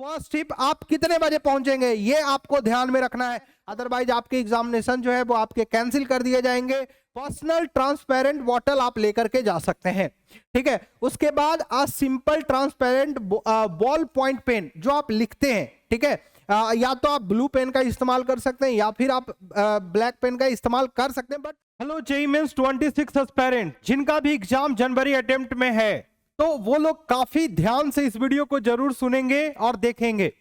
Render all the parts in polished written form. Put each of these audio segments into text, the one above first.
First shift आप कितने बजे पहुंचेंगे ये आपको ध्यान में रखना है, अदरवाइज आपके एग्जामिनेशन जो है वो आपके कैंसिल कर दिए जाएंगे। पर्सनल ट्रांसपेरेंट बॉटल आप लेकर के जा सकते हैं, ठीक है। उसके बाद simple transparent ball point pen जो आप लिखते हैं, ठीक है, या तो आप ब्लू पेन का इस्तेमाल कर सकते हैं या फिर आप ब्लैक पेन का इस्तेमाल कर सकते हैं। But hello JEE mains 26 aspirant जिनका भी एग्जाम जनवरी अटेम्प्ट में है, तो वो लोग काफी ध्यान से इस वीडियो को जरूर सुनेंगे और देखेंगे।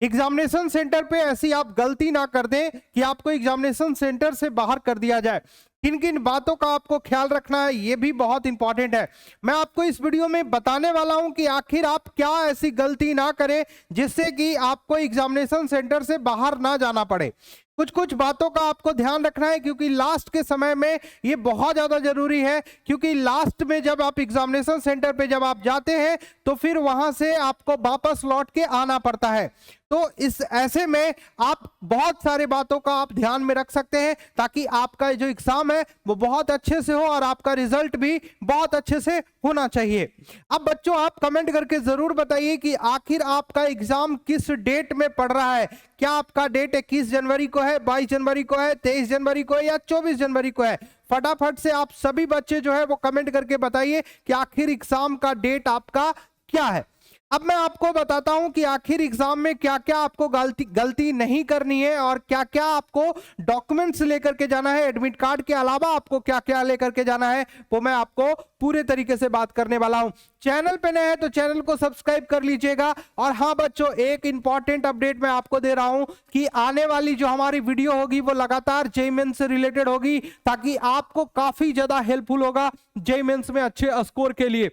एग्जामिनेशन सेंटर पे ऐसी आप गलती ना कर दें कि आपको एग्जामिनेशन सेंटर से बाहर कर दिया जाए। किन किन बातों का आपको ख्याल रखना है ये भी बहुत इंपॉर्टेंट है। मैं आपको इस वीडियो में बताने वाला हूं कि आखिर आप क्या ऐसी गलती ना करें जिससे कि आपको एग्जामिनेशन सेंटर से बाहर ना जाना पड़े। कुछ कुछ बातों का आपको ध्यान रखना है क्योंकि लास्ट के समय में ये बहुत ज्यादा जरूरी है, क्योंकि लास्ट में जब आप एग्जामिनेशन सेंटर पे जब आप जाते हैं तो फिर वहां से आपको वापस लौट के आना पड़ता है। तो इस ऐसे में आप बहुत सारे बातों का आप ध्यान में रख सकते हैं ताकि आपका जो एग्जाम है वो बहुत अच्छे से हो और आपका रिजल्ट भी बहुत अच्छे से होना चाहिए। अब बच्चों आप कमेंट करके जरूर बताइए कि आखिर आपका एग्जाम किस डेट में पड़ रहा है। क्या आपका डेट 21 जनवरी को है, 22 जनवरी को है, 23 जनवरी को है या 24 जनवरी को है? फटाफट से आप सभी बच्चे जो है वो कमेंट करके बताइए कि आखिर एग्जाम का डेट आपका क्या है। अब मैं आपको बताता हूं कि आखिर एग्जाम में क्या क्या आपको गलती नहीं करनी है और क्या क्या आपको डॉक्यूमेंट्स लेकर के जाना है, एडमिट कार्ड के अलावा आपको क्या क्या लेकर के जाना है, वो मैं आपको पूरे तरीके से बात करने वाला हूं। चैनल पे नए हैं तो चैनल को सब्सक्राइब कर लीजिएगा। और हाँ बच्चों, एक इंपॉर्टेंट अपडेट मैं आपको दे रहा हूं कि आने वाली जो हमारी वीडियो होगी वो लगातार जेईई मेंस से रिलेटेड होगी, ताकि आपको काफी ज्यादा हेल्पफुल होगा जेईई मेंस में अच्छे स्कोर के लिए।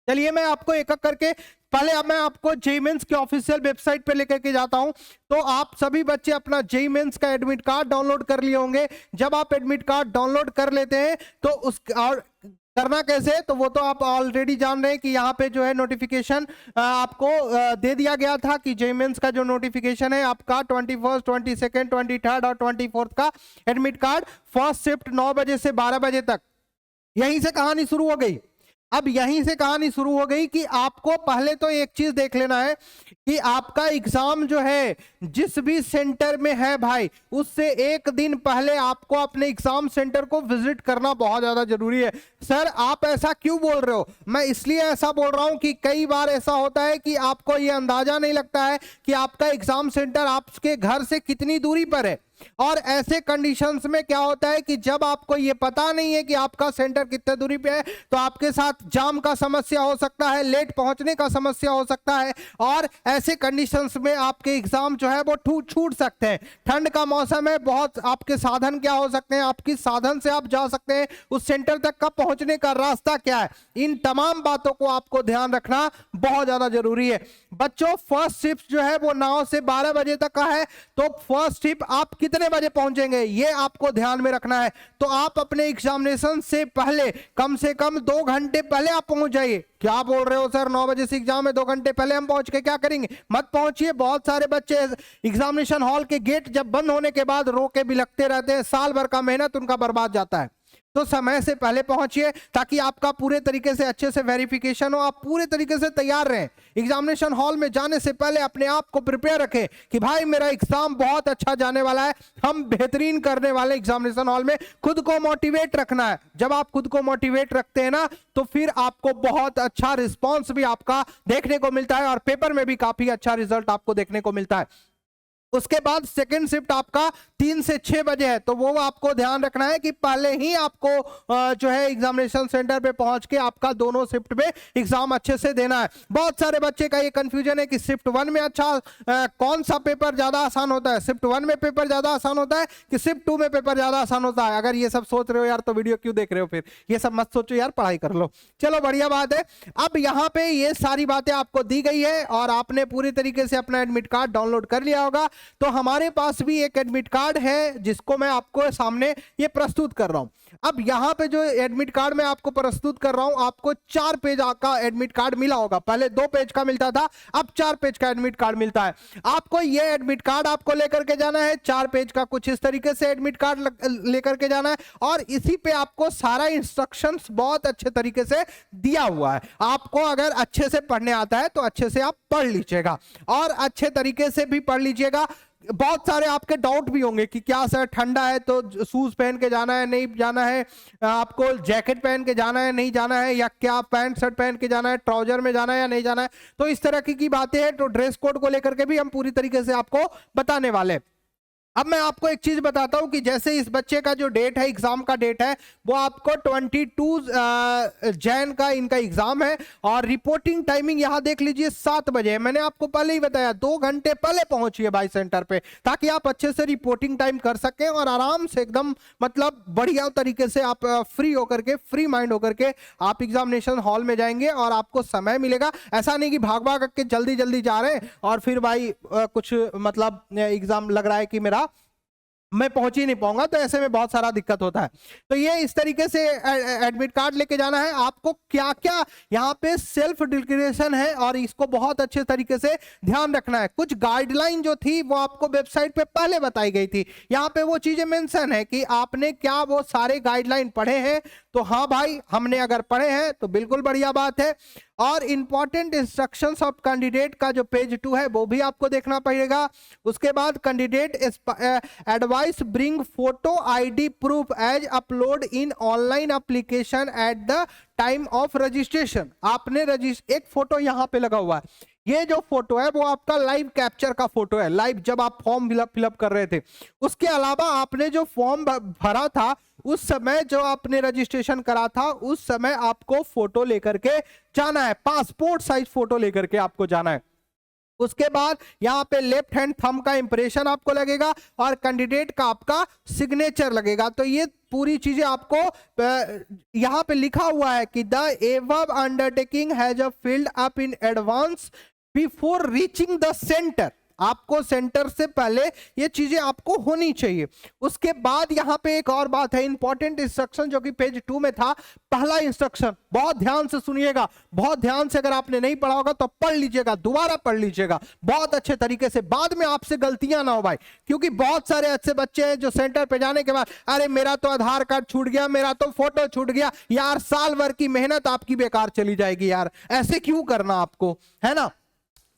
चलिए मैं आपको एक एक करके पहले अब मैं आपको जेईई मेंस के ऑफिशियल वेबसाइट पे लेकर के जाता हूं। तो आप सभी बच्चे अपना जेईई मेंस का एडमिट कार्ड डाउनलोड कर लिए होंगे। जब आप एडमिट कार्ड डाउनलोड कर लेते हैं तो उस और करना कैसे, तो वो तो आप ऑलरेडी जान रहे हैं कि यहाँ पे जो है नोटिफिकेशन आपको दे दिया गया था कि जेईई मेंस का जो नोटिफिकेशन है आपका 21, 22, 23 और 24 का एडमिट कार्ड फर्स्ट शिफ्ट 9 बजे से 12 बजे तक, यहीं से कहानी शुरू हो गई। अब यहीं से कहानी शुरू हो गई कि आपको पहले तो एक चीज देख लेना है कि आपका एग्जाम जो है जिस भी सेंटर में है भाई, उससे एक दिन पहले आपको अपने एग्जाम सेंटर को विजिट करना बहुत ज्यादा जरूरी है। सर आप ऐसा क्यों बोल रहे हो? मैं इसलिए ऐसा बोल रहा हूं कि कई बार ऐसा होता है कि आपको यह अंदाजा नहीं लगता है कि आपका एग्जाम सेंटर आपके घर से कितनी दूरी पर है। और ऐसे कंडीशंस में क्या होता है कि जब आपको ये पता नहीं है कि आपका सेंटर कितने दूरी पे है, तो आपके साथ जाम का समस्या हो सकता है, लेट पहुंचने का समस्या हो सकता है, और ऐसे कंडीशंस में आपके एग्जाम जो है वो छूट सकते हैं। ठंड का मौसम है, बहुत आपके साधन क्या हो सकते हैं, आपकी साधन से आप जा सकते हैं, उस सेंटर तक का पहुंचने का रास्ता क्या है, इन तमाम बातों को आपको ध्यान रखना बहुत ज्यादा जरूरी है। बच्चों फर्स्ट शिफ्ट जो है वो 9 से 12 बजे तक का है, तो फर्स्ट शिफ्ट आप कितने बजे पहुंचेंगे ये आपको ध्यान में रखना है। तो आप अपने एग्जामिनेशन से पहले कम से कम 2 घंटे पहले आप पहुंच जाइए। क्या बोल रहे हो सर, 9 बजे से एग्जाम है, 2 घंटे पहले हम पहुंच के क्या करेंगे? मत पहुंचिए। बहुत सारे बच्चे एग्जामिनेशन हॉल के गेट जब बंद होने के बाद रो के भी लगते रहते हैं, साल भर का मेहनत उनका बर्बाद जाता है। तो समय से पहले पहुंचिए ताकि आपका पूरे तरीके से अच्छे से वेरिफिकेशन हो, आप पूरे तरीके से तैयार रहें। एग्जामिनेशन हॉल में जाने से पहले अपने आप को प्रिपेयर रखें कि भाई मेरा एग्जाम बहुत अच्छा जाने वाला है, हम बेहतरीन करने वाले। एग्जामिनेशन हॉल में खुद को मोटिवेट रखना है। जब आप खुद को मोटिवेट रखते हैं ना, तो फिर आपको बहुत अच्छा रिस्पॉन्स भी आपका देखने को मिलता है और पेपर में भी काफी अच्छा रिजल्ट आपको देखने को मिलता है। उसके बाद सेकंड शिफ्ट आपका 3 से 6 बजे है, तो वो आपको ध्यान रखना है कि पहले ही आपको जो है एग्जामिनेशन सेंटर पे पहुंच के आपका दोनों शिफ्ट में एग्जाम अच्छे से देना है। बहुत सारे बच्चे का ये कंफ्यूजन है कि शिफ्ट 1 में अच्छा कौन सा पेपर ज्यादा आसान होता है, शिफ्ट 1 में पेपर ज्यादा आसान होता है कि शिफ्ट 2 में पेपर ज्यादा आसान होता है। अगर ये सब सोच रहे हो यार तो वीडियो क्यों देख रहे हो, फिर ये सब मत सोचो यार, पढ़ाई कर लो। चलो बढ़िया बात है। अब यहाँ पे ये सारी बातें आपको दी गई है और आपने पूरी तरीके से अपना एडमिट कार्ड डाउनलोड कर लिया होगा। तो हमारे पास भी एक एडमिट कार्ड है जिसको मैं आपको सामने ये प्रस्तुत कर रहा हूं। अब यहाँ पे जो एडमिट कार्ड मैं आपको प्रस्तुत कर रहा हूं, आपको 4 पेज का एडमिट कार्ड मिला होगा। पहले 2 पेज का मिलता था, अब 4 पेज का एडमिट कार्ड मिलता है। आपको ये एडमिट कार्ड आपको लेकर के जाना है, 4 पेज का कुछ इस तरीके से एडमिट कार्ड लेकर के जाना है, और इसी पे आपको सारा इंस्ट्रक्शंस बहुत अच्छे तरीके से दिया हुआ है। आपको अगर अच्छे से पढ़ने आता है तो अच्छे से आप पढ़ लीजिएगा और अच्छे तरीके से भी पढ़ लीजिएगा। बहुत सारे आपके डाउट भी होंगे कि क्या सर ठंडा है तो शूज पहन के जाना है, नहीं जाना है, आपको जैकेट पहन के जाना है, नहीं जाना है, या क्या पैंट शर्ट पहन के जाना है, ट्राउजर में जाना है या नहीं जाना है। तो इस तरह की बातें हैं, तो ड्रेस कोड को लेकर के भी हम पूरी तरीके से आपको बताने वाले हैं। अब मैं आपको एक चीज बताता हूं कि जैसे इस बच्चे का जो डेट है, एग्जाम का डेट है, वो आपको 22 जैन का इनका एग्जाम है, और रिपोर्टिंग टाइमिंग यहां देख लीजिए 7 बजे। मैंने आपको पहले ही बताया 2 घंटे पहले पहुंचिए भाई सेंटर पे, ताकि आप अच्छे से रिपोर्टिंग टाइम कर सकें और आराम से एकदम मतलब बढ़िया तरीके से आप फ्री होकर के, फ्री माइंड होकर के आप एग्जामिनेशन हॉल में जाएंगे और आपको समय मिलेगा। ऐसा नहीं कि भाग भाग के जल्दी जल्दी जा रहे हैं और फिर भाई कुछ मतलब एग्जाम लग रहा है कि मेरा मैं पहुंच ही नहीं पाऊंगा, तो ऐसे में बहुत सारा दिक्कत होता है। तो ये इस तरीके से एडमिट कार्ड लेके जाना है। आपको क्या क्या यहाँ पे सेल्फ डिक्लेरेशन है और इसको बहुत अच्छे तरीके से ध्यान रखना है। कुछ गाइडलाइन जो थी वो आपको वेबसाइट पे पहले बताई गई थी, यहाँ पे वो चीजें मेंशन है कि आपने क्या वो सारे गाइडलाइन पढ़े हैं। तो हाँ भाई, हमने अगर पढ़े हैं तो बिल्कुल बढ़िया बात है। और इंपॉर्टेंट इंस्ट्रक्शंस ऑफ कैंडिडेट का जो पेज 2 है वो भी आपको देखना पड़ेगा। उसके बाद candidate advice bring photo ID proof as upload in online application at the time of registration. आपने एक फोटो यहाँ पे लगा हुआ है, ये जो फोटो है वो आपका लाइव कैप्चर का फोटो है, लाइव जब आप फॉर्म फिलअप कर रहे थे। उसके अलावा आपने जो फॉर्म भरा था उस समय, जो आपने रजिस्ट्रेशन करा था उस समय आपको फोटो लेकर के जाना है, पासपोर्ट साइज फोटो लेकर के आपको जाना है। उसके बाद यहाँ पे लेफ्ट हैंड थंब का इंप्रेशन आपको लगेगा और कैंडिडेट का आपका सिग्नेचर लगेगा। तो ये पूरी चीजें आपको यहाँ पे लिखा हुआ है कि the above undertaking has a field up in advance before reaching the centre. आपको सेंटर से पहले ये चीजें आपको होनी चाहिए। उसके बाद यहाँ पे एक और बात है, इंपॉर्टेंट इंस्ट्रक्शन जो कि पेज 2 में था। पहला इंस्ट्रक्शन बहुत ध्यान से सुनिएगा, बहुत ध्यान से, अगर आपने नहीं पढ़ा होगा तो पढ़ लीजिएगा, दोबारा पढ़ लीजिएगा बहुत अच्छे तरीके से, बाद में आपसे गलतियां ना हो भाई। क्योंकि बहुत सारे अच्छे बच्चे हैं जो सेंटर पे जाने के बाद, अरे मेरा तो आधार कार्ड छूट गया, मेरा तो फोटो छूट गया। यार साल भर की मेहनत आपकी बेकार चली जाएगी यार, ऐसे क्यों करना आपको, है ना।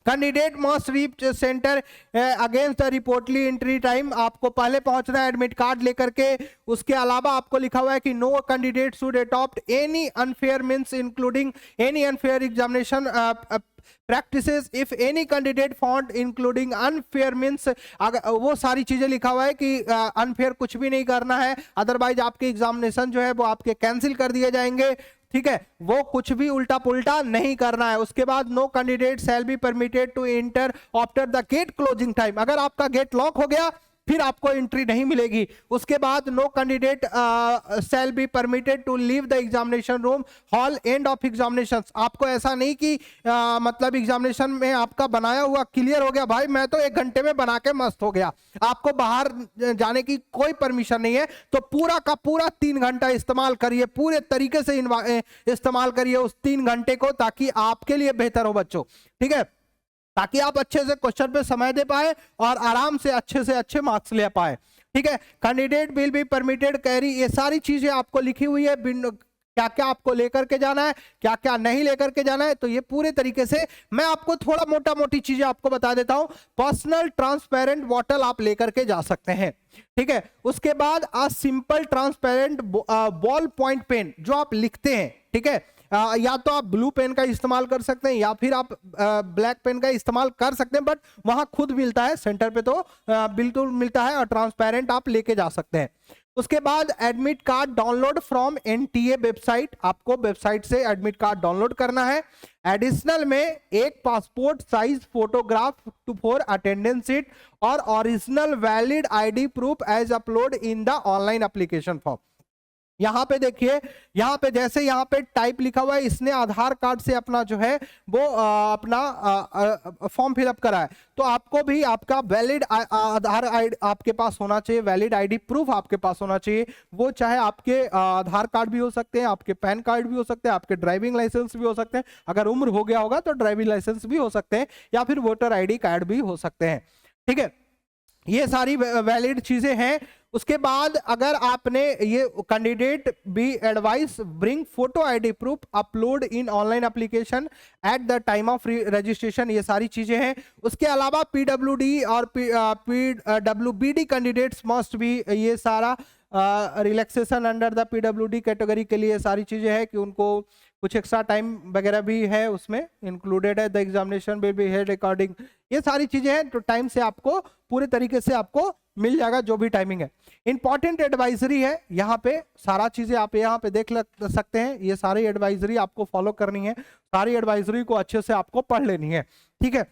Candidate must reach centre against the reportedly entry time. आपको पहले पहुंचना है एडमिट कार्ड लेकर के। उसके अलावा आपको लिखा हुआ है कि no candidate should adopt any unfair means including any unfair examination practices if any candidate found including unfair means, वो सारी चीजें लिखा हुआ है कि अनफेयर कुछ भी नहीं करना है, अदरवाइज आपके एग्जामिनेशन जो है वो आपके कैंसिल कर दिए जाएंगे। ठीक है, वो कुछ भी उल्टा पुल्टा नहीं करना है। उसके बाद no candidate shall be permitted to enter after the gate closing time. अगर आपका गेट लॉक हो गया फिर आपको एंट्री नहीं मिलेगी। उसके बाद no candidate shall be permitted to leave the examination room hall end of examination. आपको ऐसा नहीं कि मतलब एग्जामिनेशन में आपका बनाया हुआ क्लियर हो गया, भाई मैं तो 1 घंटे में बना के मस्त हो गया, आपको बाहर जाने की कोई परमिशन नहीं है। तो पूरा का पूरा 3 घंटा इस्तेमाल करिए, पूरे तरीके से इस्तेमाल करिए उस 3 घंटे को, ताकि आपके लिए बेहतर हो बच्चों। ठीक है, ताकि आप अच्छे से क्वेश्चन पे समय दे पाए और आराम से अच्छे मार्क्स ले पाए। ठीक है, candidate will be permitted carry, ये सारी चीजें आपको लिखी हुई है, क्या क्या आपको लेकर के जाना है, क्या क्या नहीं लेकर के जाना है। तो ये पूरे तरीके से मैं आपको थोड़ा मोटा मोटी चीजें आपको बता देता हूं। पर्सनल ट्रांसपेरेंट बॉटल आप लेकर के जा सकते हैं। ठीक है, उसके बाद a simple transparent ball point pen जो आप लिखते हैं, ठीक है, या तो आप ब्लू पेन का इस्तेमाल कर सकते हैं या फिर आप ब्लैक पेन का इस्तेमाल कर सकते हैं, बट वहां खुद मिलता है, सेंटर पे तो बिल्कुल मिलता है, और ट्रांसपेरेंट आप लेके जा सकते हैं। उसके बाद admit card download from NTA website, आपको वेबसाइट से एडमिट कार्ड डाउनलोड करना है। एडिशनल में एक passport size photograph for attendance sheet और original valid ID proof as upload in the online application form. यहाँ पे देखिए, यहाँ पे जैसे यहाँ पे टाइप लिखा हुआ है, इसने आधार कार्ड से अपना जो है वो अपना फॉर्म फिलअप करा है, तो आपको भी आपका वैलिड आधार आईडी आपके पास होना चाहिए, वैलिड आईडी प्रूफ आपके पास होना चाहिए। वो चाहे आपके आधार कार्ड भी हो सकते हैं, आपके पैन कार्ड भी हो सकते हैं, आपके ड्राइविंग लाइसेंस भी हो सकते हैं, अगर उम्र हो गया होगा तो ड्राइविंग लाइसेंस भी हो सकते हैं, या फिर वोटर आईडी कार्ड भी हो सकते हैं। ठीक है, ये सारी वैलिड चीजें हैं। उसके बाद अगर आपने ये candidate be advise bring photo ID proof upload in online application at the time of registration, ये सारी चीजें हैं। उसके अलावा पीडब्ल्यूडी और पीडब्ल्यूबीडी कैंडिडेट्स मस्ट भी, ये सारा relaxation under the PWD category के लिए सारी चीजें हैं कि उनको कुछ एक्स्ट्रा टाइम वगैरह भी है उसमें इंक्लूडेड है। The examination will be held according, ये सारी चीजें हैं, तो टाइम से आपको पूरे तरीके से आपको मिल जाएगा जो भी टाइमिंग है। इंपॉर्टेंट एडवाइजरी है, यहाँ पे सारा चीजें आप यहाँ पे देख सकते हैं, ये सारी एडवाइजरी आपको फॉलो करनी है, सारी एडवाइजरी को अच्छे से आपको पढ़ लेनी है। ठीक है,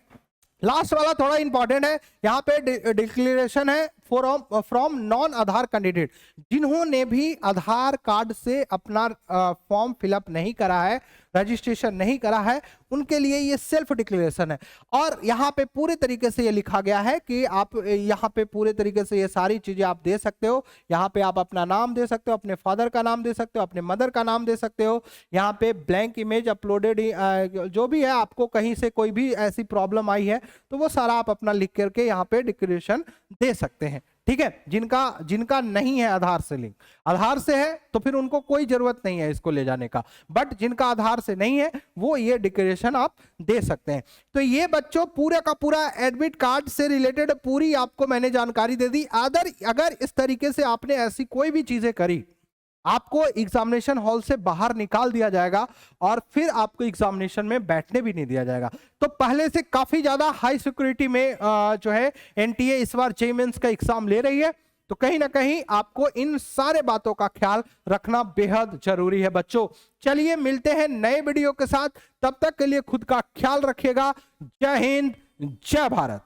लास्ट वाला थोड़ा इंपॉर्टेंट है, यहाँ पे डिक्लेरेशन है फ्रॉम नॉन आधार कैंडिडेट, जिन्होंने भी आधार कार्ड से अपना फॉर्म फिलअप नहीं करा है, रजिस्ट्रेशन नहीं करा है, उनके लिए ये सेल्फ डिक्लेरेशन है। और यहाँ पे पूरे तरीके से ये लिखा गया है कि आप यहाँ पे पूरे तरीके से ये सारी चीजें आप दे सकते हो। यहाँ पे आप अपना नाम दे सकते हो, अपने फादर का नाम दे सकते हो, अपने मदर का नाम दे सकते हो। यहाँ पे ब्लैंक इमेज अपलोडेड, जो भी है, आपको कहीं से कोई भी ऐसी प्रॉब्लम आई है तो वो सारा आप अपना लिख करके यहाँ पे डिक्लेरेशन दे सकते हैं। ठीक है, जिनका नहीं है आधार से लिंक, आधार से है तो फिर उनको कोई जरूरत नहीं है इसको ले जाने का, बट जिनका आधार से नहीं है वो ये डिक्लेरेशन आप दे सकते हैं। तो ये बच्चों पूरा का पूरा एडमिट कार्ड से रिलेटेड पूरी आपको मैंने जानकारी दे दी। अगर इस तरीके से आपने ऐसी कोई भी चीजें करी, आपको एग्जामिनेशन हॉल से बाहर निकाल दिया जाएगा और फिर आपको एग्जामिनेशन में बैठने भी नहीं दिया जाएगा। तो पहले से काफी ज्यादा हाई सिक्योरिटी में जो है एनटीए इस बार जेईई मेंस का एग्जाम ले रही है, तो कहीं ना कहीं आपको इन सारे बातों का ख्याल रखना बेहद जरूरी है बच्चों। चलिए मिलते हैं नए वीडियो के साथ, तब तक के लिए खुद का ख्याल रखिएगा। जय हिंद, जय भारत।